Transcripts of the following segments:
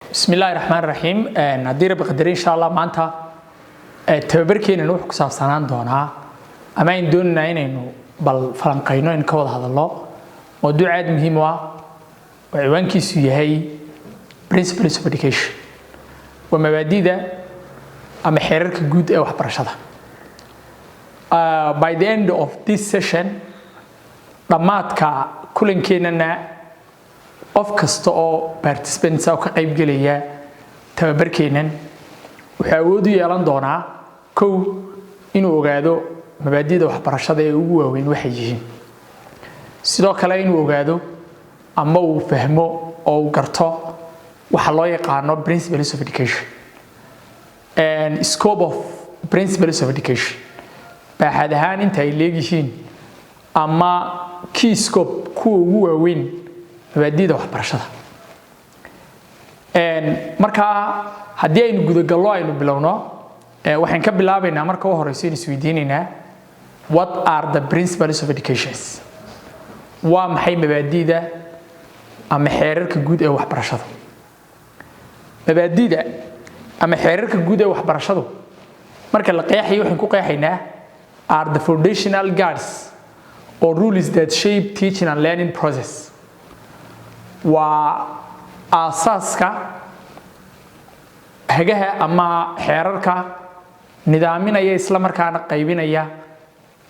بسم الله الرحمن الرحيم نادير بقدر إن شاء الله معناتها تبركين نروح كسب سنان دونها أما إن دوننا إنه بالفلانقينو إن كود هذا الله موضوع عاد مهم وعنوان كيسوي هي principles of education ومبادئ ده أما حرك جود أو حبرشة by the end of this session ضمات كلن كيننا of kasta oo participants oo ka qayb galaya tababarkeenan waxa uu yeelan doonaa kow inuu ogaado mabaadi'da waxbarashada ee ugu waaweyn waxay yihiin sidoo kale inuu ogaado ama uu fahmo oo uu garto waxa loo yaqaan principles of education and scope of principles of education baaxad ahaan inta ay leeyihiin ama key scope kuwa ugu waaweyn mabaadi'da waxbarashada marka haddii aynu gudagallo aynu bilowno waxaan ka bilaabaynaa marka ugu horeysa in isweydiinaynaa what are the principles of education waa maxay mabaadi'da ama xeerarka guud ee waxbarashada mabaadi'da ama xeerarka guud ee waxbarashadu marka la qeexayo waxaan ku qeexaynaa are the foundational guides or rules that shape teaching and learning process waa aasaaska hagaha ama xeerarka nidaaminaya isla markaana qaybinaya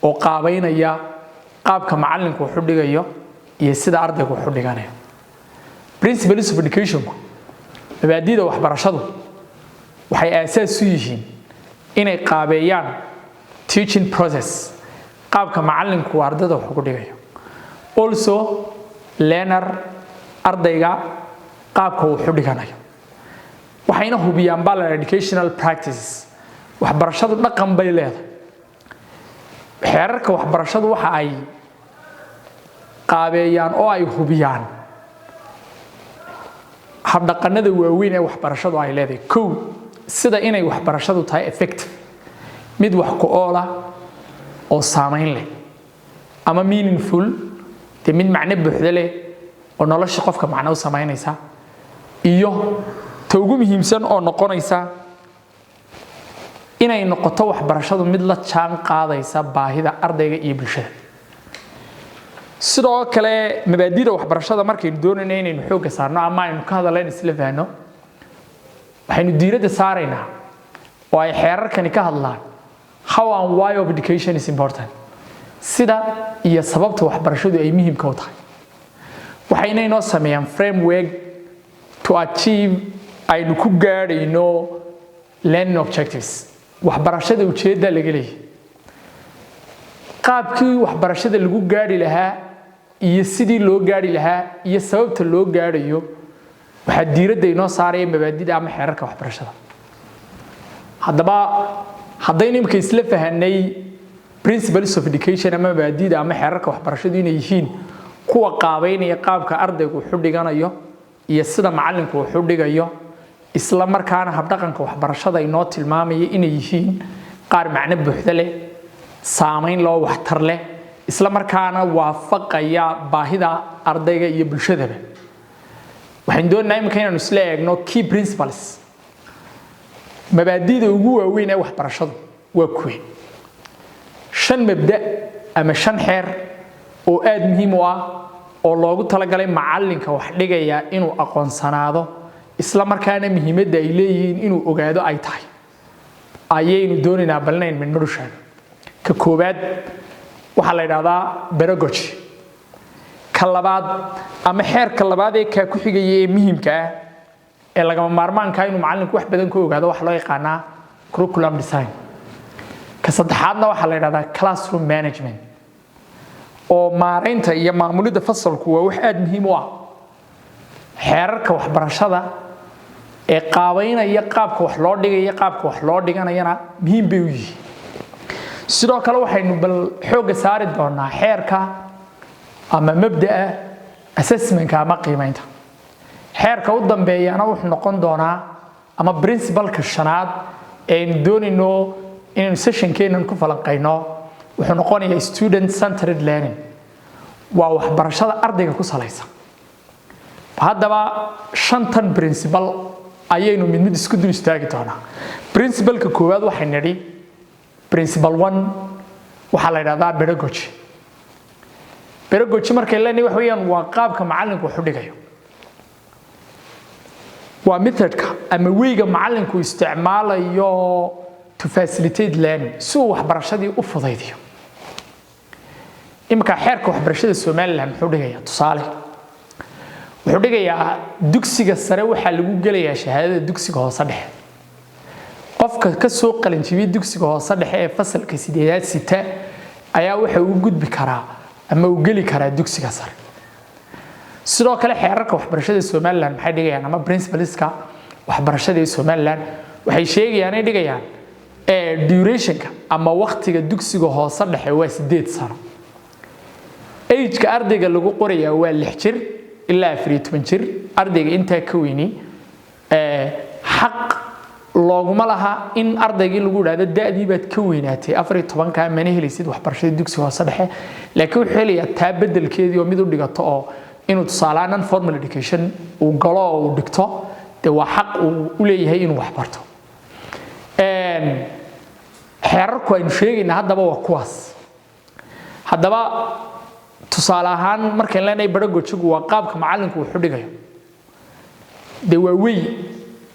oo qaabeynaya qaabka macalinku wuxuu dhigayo iyo sida ardaygu wuxuu dhiganayo principles of education mabaadi'da waxbarashadu waxay aasaas u yihiin inay qaabeeyaan teaching process qaabka macalinku ardayda wuxuu ku dhigayo also learner ardayga qaabka uu xidhiganayo waxayna hubiyaan bal educational practices waxbarashadu dhaqan bay leedahay xeerarka waxbarashadu waxa ay qaabeeyaan oo ay hubiyaan hab dhaqanada waaweyn ee waxbarashadu ay leedahay kow sida inay waxbarashadu tahay effective mid wax ku ool ah oo saameyn leh ama meaningful mid macne buuxda leh oo nolosha qofka macna u sameynaysa iyo ta ugu muhiimsan oo noqonaysa inay noqoto waxbarashadu mid la jaan qaadaysa baahida ardayga iyo bulshada sidoo kale mabaadi'da waxbarashada markaynu doonayno inaynu xoogga saarno ama aynu ka hadaleyno isla fahanno waxaynu diiradda saaraynaa oo ay xeerarkani ka hadlaan how and why of education is important sida iyo sababta waxbarashadu ay muhiimka u tahay waxayna inoo sameeyaan framework to achieve aynu ku gaadhayno learning objectives waxbarashada ujeedada laga leeyahay qaabkii waxbarashada lagu gaadhi lahaa iyo sidii loo gaadhi lahaa iyo sababta loo gaadhayo waxa diiradda inoo saaraya mabaadi'da ama xeerarka waxbarashada haddaba haddaynu imika isla fahanay principles of education ama mabaadi'da ama xeerarka waxbarashadu inay yihiin kuwa qaabeynaya qaabka ardaygu wuxuu dhiganayo iyo sida macalinku wuxuu dhigayo isla markaana hab dhaqanka waxbarashada inoo tilmaamaya inay yihiin qaar macne buuxda leh saameyn loo waxtar leh isla markaana waafaqaya baahida ardayga iyo bulshadaba waxaan doonaynaa imika inaanu isla eegno key principles mabaadi'da ugu waaweyn ee waxbarashadu waa kuwe 5 mabda ama 5 xeer oo aad muhiim u ah oo loogu talagalay macalinka wax dhigaya inuu aqoonsanaado isla markaana muhiimadda ay leeyihiin inuu ogaado ay tahay ayaynu doonaynaa balnayn min marushan ka koobaad waxa la yiraahdaa pedagogy ka labaad ama xeerka labaad ee ka ku xigaya ee muhiimka ah ee lagama maarmaanka inuu macalinku wax badan ka ogaado wax loo yaqaan curriculum design ka saddexaadna waxa la yiraahdaa classroom management oo maareynta iyo maamulida fasalku waa wax aad muhiim u ah xeerarka waxbarashada ee qaabeynaya qaabka wax loo dhigayo qaabka wax loo dhiganayana muhiim bay u yihiin sidoo kale waxaynu bal xoogga saari doonaa xeerka ama mabda'a assessmentka ama qiimeynta xeerka u dambeeyana wuxuu noqon doonaa ama principalka shanaad ee aynu doonayno inaynu sessionkeenan ku falanqayno wuxuu noqonayaa student centered learning waa waxbarashada ardayga ku salaysan haddaba 5 principal ayaynu mid isku dul istaagi doonaa principle-ka koowaad waxay nidhi principle 1 waxa la yiraahdaa pedagogy markay leenahay wax weeyaan waa qaabka macallinku wax u dhigayo waa methodka ama weyga macallinku isticmaalayo to facilitate learning si uu waxbarashadii u fudaydiyo imka xeerka waxbarashada Soomaaliland wuxuu dhigayaa tusaale wuxuu dhigayaa dugsiga sare waxa lagu galayaa shahaadada dugsiga hoose dhexe qofka ka soo qalin jibiyay dugsiga hoose dhexe ee fasalka 8 ayaa waxa uu gudbi karaa ama uu gali karaa dugsiga sare sidoo kale xeerarka waxbarashada Soomaaliland maxay dhigayaan ama principleska waxbarashada Soomaaliland waxay sheegayaan ay dhigayaan durationka ama waqtiga dugsiga hoose dhexe waa 8 sano age-ka ardayga lagu qorayaa waa 6 jir ilaa 14 jir ardayga inta ka weyni xaq looguma laha in ardaygii lagu yiraahdo da'dii baad ka weynaatay 14 ka mana helaysid waxbarashada dugsiga hoose dhexe laakiin wuxuu helayaa taa bedelkeedii oo mid u dhigato oo inuu tusaalahan formal education uu galo oo uu dhigto de waa xaq uu u leeyahay inuu wax barto xeerarku aynu sheegayna haddaba waa kuwaas haddaba tusaale ahaan markaan leenahay pedagogy-gu waa qaabka macallinku wuxuu dhigayo de waa way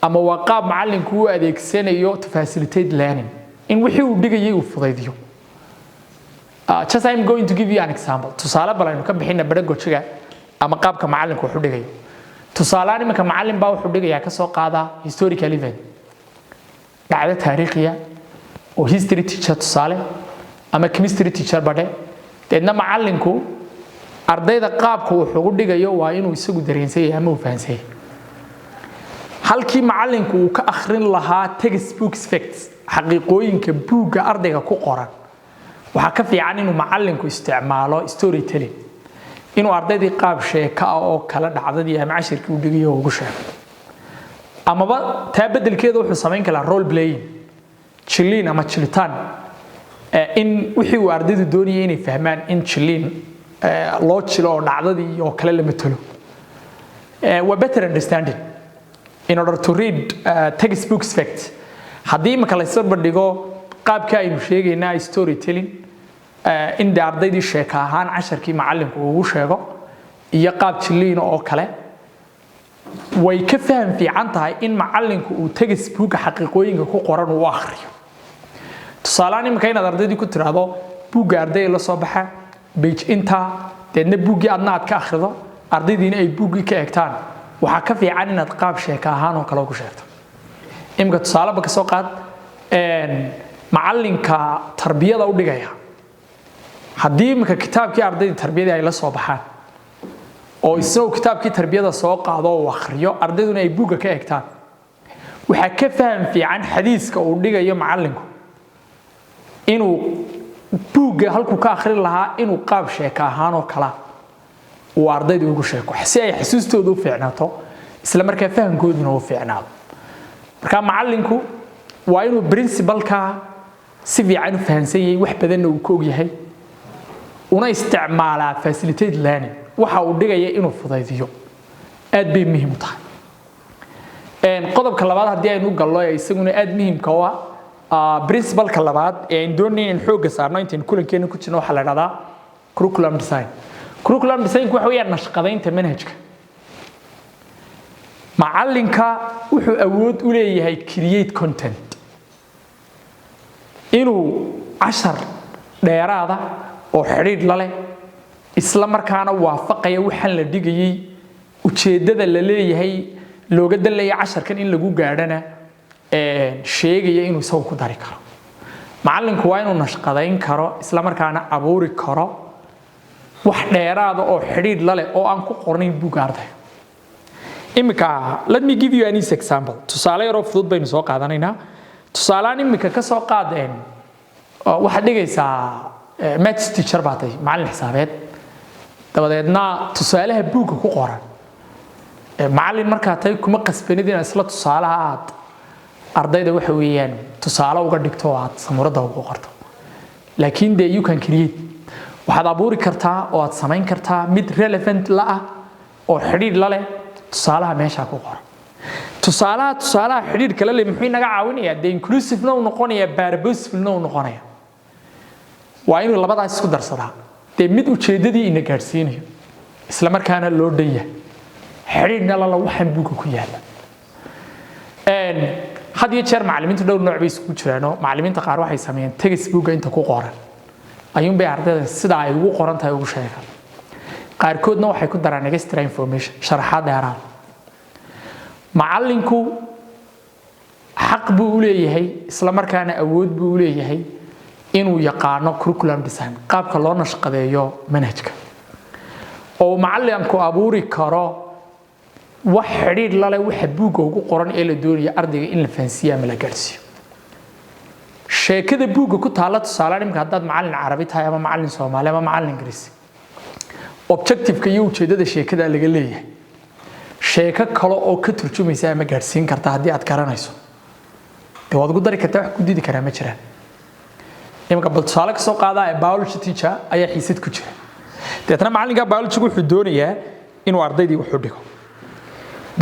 ama waa qaab macallinku uu adeegsanayo to facilitate learning in wixii uu dhigayay uu fudaydiyo just I'm going to give you an example tusaale balaynu ka bixina pedagogy-ga ama qaabka macallinku wuxuu dhigayo tusaale imanka macallin baa wuxuu dhigayaa ka soo qaada historical event dhacdo taariikhiya oo history teacher tusaale ama chemistry teacher bade deedna macallinku ardayda qaabka wuxuu ugu dhigayo waa inuu isagu dareensan yahay ama uu fahansan yahay halkii macallinku uu ka akhrin lahaa textbook facts xaqiiqooyinka buugga ardayga ku qoran waxa ka fiican inuu macallinku isticmaalo storytelling inuu ardaydii qaab sheeka oo kala dhacdadii ama cashirkii uu dhigayo ugu sheego amaba taa bedelkeeda wuxuu sameyn karaa role playing chilling ama chilitaan in wixii uu ardaydu doonayay inay fahmaan in chilling loo jilo oo dhacdadii oo kale la matalo waa better understanding in order to read textbook facts haddii marka la soo bandhigo qaabka aynu sheegaynaa storytelling in ardaydii sheeka ahaan casharkii macallinku uu sheego iyo qaab chilling oo kale way ka faham fiican tahay in macallinku uu textbook xaqiiqooyinka ku qoran uu akhriyo tusaalahan imika inaad ardaydii ku tiraahdo buugga ardayga la soo baxa page inta deedna buuggii aadna aad ka akhrido ardaydiina ay buuggii ka eegtaan waxa ka fiican inaad qaab sheeka ahaan oo kale ugu sheegto imika tusaale ba ka soo qaad macallinka tarbiyada u dhigaya haddii imika kitaabkii ardayda tarbiyada ay la soo baxaan oo isagoo kitaabkii tarbiyada soo qaado oo akhriyo ardayduna ay buugga ka eegtaan waxa ka faham fiican xadiiska uu dhigayo macallinku inuu buugga halku ka akhrin lahaa inuu qaab sheeka ahaan oo kala uu ardaydu ugu sheeko si ay xasuustoodu u fiicnaato isla markaa fahamkooduna u fiicnaado marka macallinku waa inuu principle-ka si fiican u fahansan yahay wax badanna uu ka og yahay una isticmaalaa facilitate learning waxa uu dhigaya inuu fudaydiyo aad bay muhiim u tahay qodobka labaad haddii aynu gallo isaguna aad muhiimka u ah principle-ka labaad ee aan doonayno in xoogga saarno intaan kulankeena ku jirno waxa la yiraahdaa curriculum design waxa weeyaan nashqadaynta manhajka macallinka wuxuu awood u leeyahay create content inuu cashar dheeraada oo xiriir la leh isla markaana waafaqaya waxaan la dhigayay ujeedada la leeyahay looga dalaya casharkan in lagu gaadhana sheegaya inuu isagu ku dari karo macallinku waa inuu nashqadayn karo isla markaana abuuri karo wax dheeraada oo xiriir la leh oo aan ku qornayn buugga ardayga imika let me give you an example tusaale yar oo fudud baynu soo qaadanaynaa tusaalaan imika ka soo qaadeen waxaad dhigaysaa maths teacher baa tahay macallin xisaabeed dabadeedna tusaalaha buugga ku qoran macallin markaa tahay kuma qasbanid inaad isla tusaalaha aad ardayda waxa weeyaan tusaale uga dhigto oo aad samuurada ugu qorto laakiin de you can create waxaad abuuri kartaa oo aad samayn kartaa mid relevant la ah oo xiriir la leh tusaalaha meesha ku qoran tusaalaha xiriir kale leh muxuu naga caawinayaa de inclusive no noqonaya purposeful no noqonaya waa inuu labadaas isku darsadaa de mid ujeedadii ina gaarsiinayo isla markaana loo dhanyahay xiriirna la waxaan buuga ku yaala had iyo jeer macallimiintu dhowr nooc bay isku jiraan macallimiinta qaar waxay sameeyeen textbook inta ku qoran ayuun bay ardayda sida ay ugu qoran tahay ugu sheegaan qaarkoodna waxay ku daraan extra information sharaxaad dheeraad macallinku xaq buu u leeyahay isla markaana awood buu u leeyahay inuu yaqaano curriculum design qaabka loo nashqadeeyo manhajka oo macallinku abuuri karo wax xiriir la leh waxa buuga ugu qoran ee la doonayo ardayga in la fahansiiyo ama la gaarsiiyo sheekada buuga ku taala tusaale nimka haddaad macallin carabi tahay ama macallin Soomaali ama macallin Ingiriis objective-ka iyo ujeedada sheekada laga leeyahay sheeko kale oo ka turjumaysa ama gaarsiin karta haddii aad garanayso de waad ugu dari kartaa wax ku didi karaa ma jiraan imka bal tusaale ka soo qaada biology teacher ayaa xiisad ku jira deedna macallinka biology wuxuu doonayaa inuu ardaydii wax u dhigo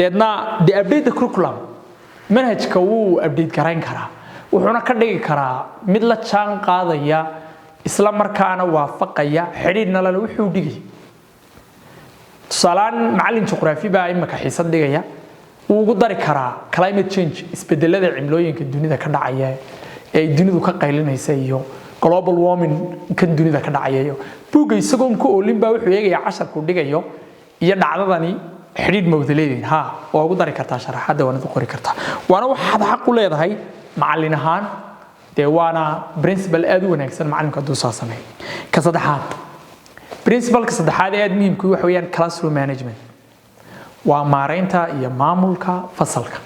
deedna the update the curriculum manhajka wuu update garayn karaa wuxuuna ka dhigi karaa mid la jaan qaadaya isla markaana waafaqaya xiriirna la wuxuu dhigay tusaale macallin juqraafi baa imka xiisad dhigaya uu ugu dari karaa climate change isbedelada cimilooyinka dunida ka dhacaya ee dunidu ka qaylinaysa iyo global warming kan dunida ka dhacaya buuga isagoo ku oolin baa wuxuu eegaya casharku dhigayo iyo dhacdadani xiriir mawdaleedin oo ugu dari kartaa sharaxaadda waana qori kartaa waana waxaad xaq u leedahay macallin ahaan de waana principal aad u wanaagsan macallinka duu soo sameeyay ka saddexaad principalka saddexaad ee aad muhiimku waxa weeyaan classroom management waa maareynta iyo maamulka fasalka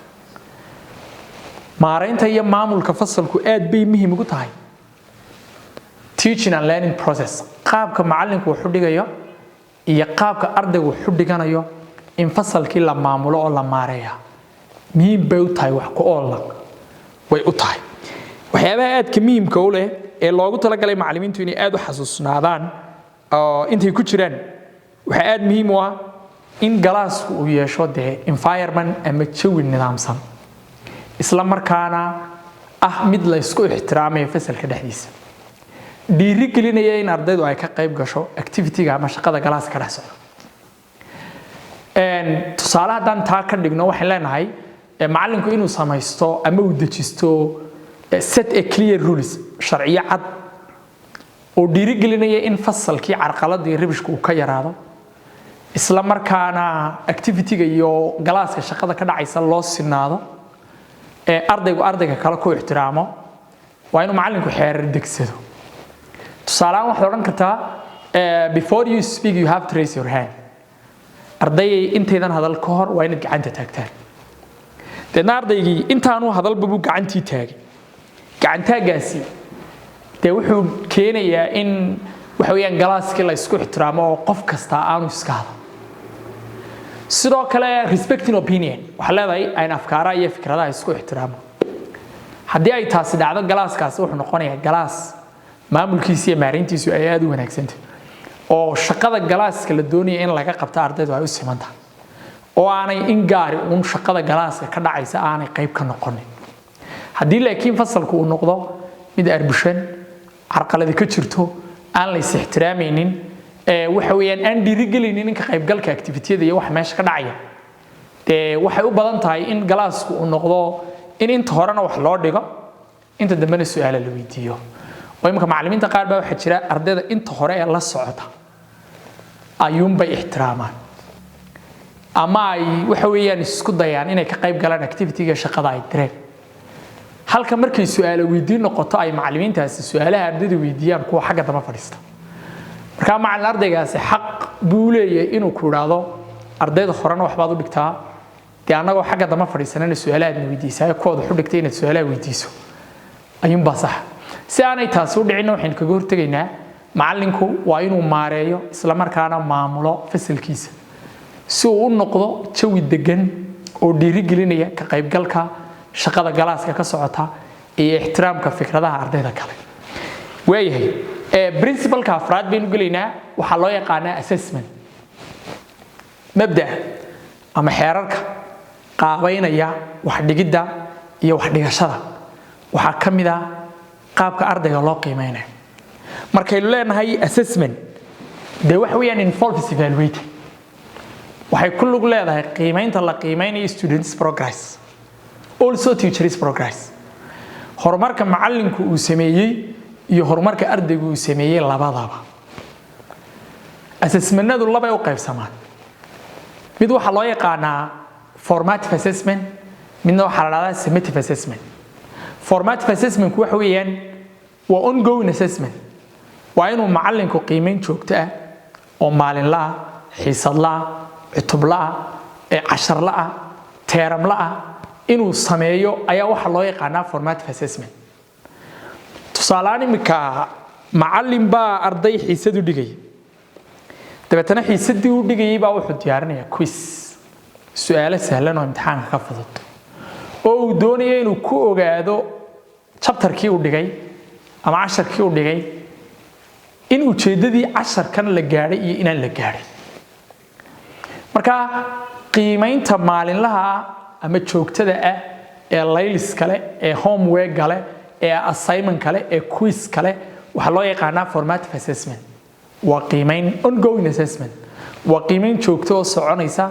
maareynta iyo maamulka fasalku aad bay muhiim ugu tahay teaching and learning process qaabka macallinku wuxuu dhigayo iyo qaabka ardaygu wuxuu dhiganayo in fasalkii la maamulo oo la maareeyo muhiim bay u tahay wax ku ool way u tahay waxyaabaha aadka muhiimka u leh ee loogu talagalay macallimiintu inay aad u xasuusnaadaan intay ku jiraan waxa aad muhiim u ah in galaasku uu yeesho de environment ama jawi nidaamsan isla markaana mid la isku ixtiraamayo fasalka dhexdiisa dhiiri gelinaya in ardaydu ay ka qayb gasho activity-ga ama shaqada galaaska dhex socda tusaale haddaan taa ka dhigno waxaan leenahay macallinku inuu samaysto ama uu dejisto set a clear rules sharciyo cad oo dhiiri gelinaya in fasalkii carqaladii ribishku uu ka yaraado isla markaana activity-ga iyo galaaska shaqada ka dhacaysa loo sinaado ardayga kale ku ixtiraamo waa inuu macallinku xeerar degsado tusaale ahaan waxaad odhan kartaa before you speak you have to raise your hand ardayay intaydan hadal ka hor waa inaad gacanta taagtaan deedna ardaygii intaanu hadalba buu gacantii taagay gacantaagaasi dee wuxuu keenayaa in waxa weeyaan galaaskii la isku ixtiraamo oo qof kasta aanu iska hadal sidoo kale respecting opinion waxa leedahay ayna afkaaraha iyo fikradaha isku ixtiraamo haddii ay taasi dhacdo galaaskaasi wuxuu noqonayaa galaas maamulkiisa iyo maareyntiisu ay aad u wanaagsantahay oo shaqada galaaska la doonaya in laga qabto ardaydu ay u siman tahay oo aanay in gaari uun shaqada galaaska ka dhacaysa aanay qayb ka noqonin haddii laakiin fasalku uu noqdo mid arbushan carqaladi ka jirto aan la is ixtiraamaynin waxa weeyaan aan dhiirigelinin in ka qaybgalka activity-da iyo wax meesha ka dhacaya waxay u badan tahay in galaasku uu noqdo in inta horena wax loo dhigo inta dambena su'aalo la weydiiyo oo imka macallimiinta qaar baa waxa jira ardayda inta hore ee la socota ayuunbay ixtiraamaan ama ay waxa weeyaan isku dayaan inay ka qayb galaan activity-ga shaqada ay direen halka markay su'aalo weydiin noqoto ay macallimiintaasi su'aalaha ardayda weydiiyaan kuwa xagga dama fadhiista marka macallin ardaygaasi xaq buu leeyahay inuu ku yiraahdo ardayda horena waxbaad u dhigtaa de anagoo xagga dama fadhiisanana su'aalaha weydiisaa kooda u dhigtay inaad su'aalaha weydiiso ayuun baa sax si aanay taasi u dhicin waxaan kaga hortagaynaa macallinku waa inuu maareeyo isla markaana maamulo fasalkiisa si uu u noqdo jawi degan oo dhiiri gelinaya ka qaybgalka shaqada galaaska ka socota iyo ixtiraamka fikradaha ardayda kale waayahay principalka afraad baynu gelaynaa waxaa loo yaqaanaa assessment mabda ama xeerarka qaabaynaya wax dhigidda iyo wax dhigashada waxa kamid ah qaabka ardayga loo qiimeynayo markaynu leenahay assessment de wax weeyaan involves evaluating waxay ku lug leedahay qiimeynta la qiimeynayo students progress also teachers progress horumarka macallinku uu sameeyay iyo horumarka ardaygu uu sameeyay labadaba assessmentadu laba u qaybsamaan mid waxa loo yaqaanaa formative assessment midna waxa la yiraahdaa summative assessment formative assessment waxa weeyaan waa ongoing assessment waa inuu macallinku qiimeyn joogto ah oo maalinle ah xiisadle ah cutubla ah casharle ah teeramle ah inuu sameeyo ayaa waxa loo yaqaanaa formative assessment tusaale imika macallin baa arday xiisad u dhigay dabeetana xiisadii u dhigayay baa wuxuu diyaarinayaa quiz su'aalo sahlan oo imtixaanka ka fudud oo uu doonayo inuu ku ogaado chapterkii uu dhigay ama casharkii uu dhigay in ujeedadii casharkan la gaaray iyo inaan la gaarin marka qiimeynta maalinlaha ama joogtada ah ee laylis kale ee homework kale ee assignment kale ee quiz kale waxa loo yaqaanaa formative assessment waa qiimeyn ongoing assessment waa qiimeyn joogto oo soconaysa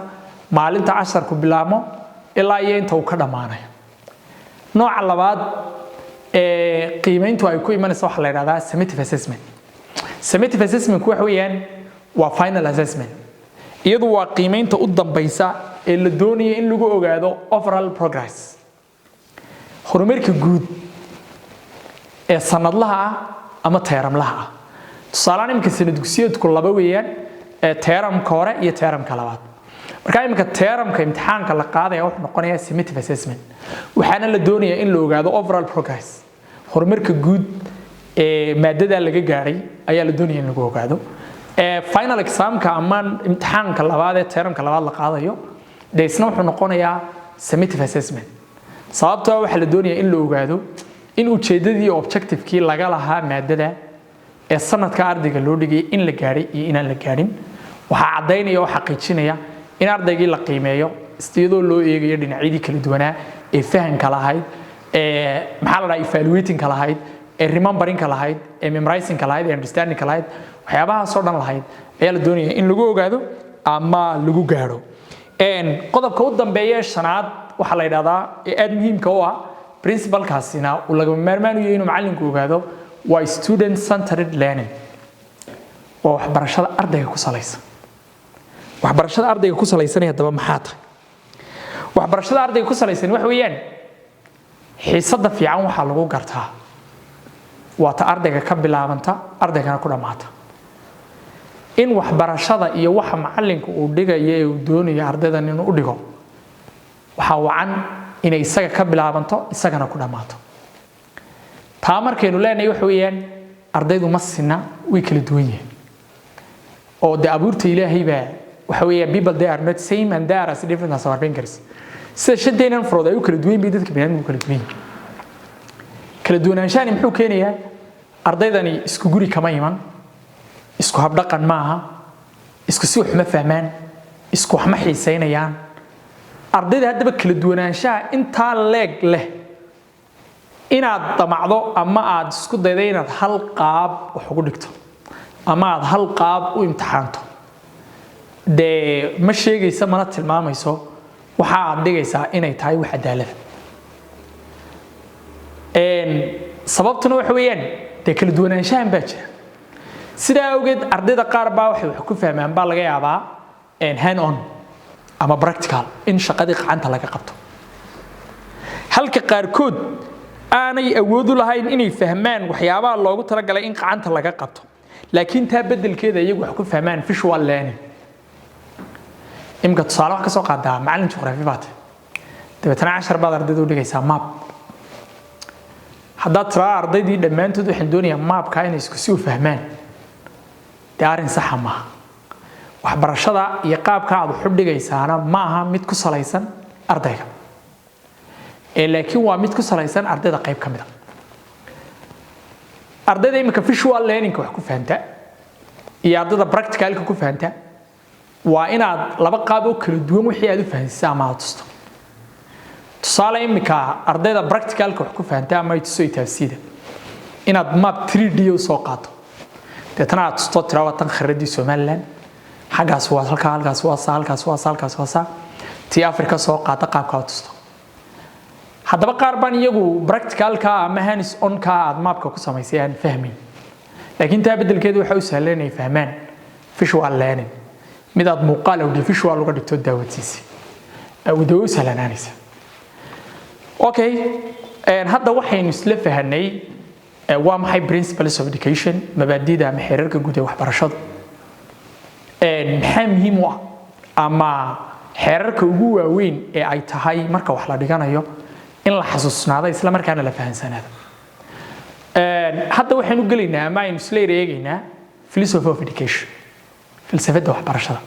maalinta casharku bilaamo ilaa iyo inta uu ka dhamaanayo nooca labaad ee qiimeyntu ay ku imanayso waxa la yiraahdaa summative assessment summative assessment waxa weeyaan waa final assessment iyadu waa qiimeynta u dambaysa ee la doonayo in lagu ogaado overall progress horumarka guud ee sanadlaha ama teeramlaha tusaale imika sanad dugsiyeedku laba weeyaan teeramka hore iyo teeramka labaad marka imika teeramka imtixaanka la qaadayo wuxuu noqonayaa summative assessment waxaana la doonayaa in la ogaado overall progress horumarka guud ee maadada laga gaaray ayaa la doonayaa in lagu ogaado final examka ama imtixaanka labaad ee teeramka labaad la qaadayo deysna wuxuu noqonayaa summative assessment sababtoo waxa la doonayaa in la ogaado in ujeedadii objectivekii laga lahaa maadada ee sanadka ardayga loo dhigay in la gaaray iyo inaan la gaarin waxa cadeynaya oo xaqiijinaya in ardaygii la qiimeeyo istiyadoo loo eegayo dhinacyadii kala duwanaa ee fahanka lahayd ee maxaa la dhahay evaluating ka lahayd ee remembering ka lahayd ee memorizing ka lahayd ee understanding ka lahayd waxyaabaha soo dhan lahayd ayaa la doonayaa in lagu ogaado ama lagu gaaro qodobka u dambeeya shanaad waxa la yiraahdaa ee aad muhiimka u ah principalkaasina uu laga maarmaan u yahay inuu macallinku ogaado waa student centered learning oo waxbarashada ardayga ku salaysan waxbarashada ardayga ku salaysan hadaba maxaa tahay waxbarashada ardayga ku salaysan wax weeyaan xiisada fiican waxa lagu gartaa waa ta ardayga ka bilaabanta ardaygana ku dhamaata in waxbarashada iyo waxa macallinku uu dhigayo ee uu doonayo ardaydan inuu u dhigo waxa wacan inay isaga ka bilaabanto isagana ku dhamaato taa markaynu leenahay wax weeyaan ardaydu ma sinna way kala duwan yihiin oo de abuurta ilaahay baa waxa weeyaan people they are not same and they are as different as our fingers sida shadeenan frood ay u kala duwan yihiin dadka bini'aadamku kala duwan yihiin kala duwanaanshaani muxuu keenayaa ardaydani isku guri kama iman isku habdhaqan maaha isku si wax ma fahmaan isku wax ma xiiseynayaan ardayda hadaba kala duwanaanshaha inta leeg leh inaad damacdo ama aad isku daydo inaad hal qaab wax ugu dhigto ama aad hal qaab u imtixaanto de ma sheegaysa mana tilmaamayso waxa aad dhigaysaa inay tahay wax cadaalad sababtuna waxa weeyaan de kala duwanaanshahan baa jira sidaa awgeed ardayda qaar baa waxay wax ku fahmaan baa laga yaabaa hand on ama practical in shaqadii gacanta laga qabto halka qaarkood aanay awood u lahayn inay fahmaan waxyaabaha loogu talagalay in gacanta laga qabto laakiin taa bedelkeeda iyagu wax ku fahmaan visual learning imka tusaale wax ka soo qaadaa macallin juqraafi baad dabeetana 10 baad ardayda u dhigaysaa map haddaad tiraa ardaydii dhammaantood waxaan doonayaa maapka inay isku si u fahmaan daarin sax ma waxbarashada iyo qaabka aad u xidhigaysaana ma aha mid ku salaysan ardayga laakiin waa mid ku salaysan ardayda qayb kamid ah ardayda imika visual learning wax ku fahamta iyo ardayda practical ku fahamta waa inaad laba qaab oo kala duwan wixii aad u fahansiisaa ama aad tusto tusaale imika ardayda practicalka wax ku fahantaa ama ay tusay taafsiida inaad map 3D u soo qaato deetana aad tusto tirawa tan khariidii Soomaaliland xagaas waa halkaas waa tii Afrika soo qaata qaabka aad tusto haddaba qaar baan iyagu practicalka ama hands on ka aad mapka ku samaysayaan fahmin laakiin taa bedelkeedu waxa uu sahlanay fahmaan visual learning mid aad muuqaal oo visual uga dhigto daawadiisa awoodo u sahlanaanaysa okay hadda waxaynu isla fahanay waa maxay principles of education mabaadi'da ama xeerarka guud ee waxbarashada maxaa muhiim u ah ama xeerarka ugu waaweyn ee ay tahay marka wax la dhiganayo in la xasuusnaado isla markaana la fahansanaado hadda waxaanu gelaynaa ama aynu isla eegaynaa philosophy of education falsafada waxbarashada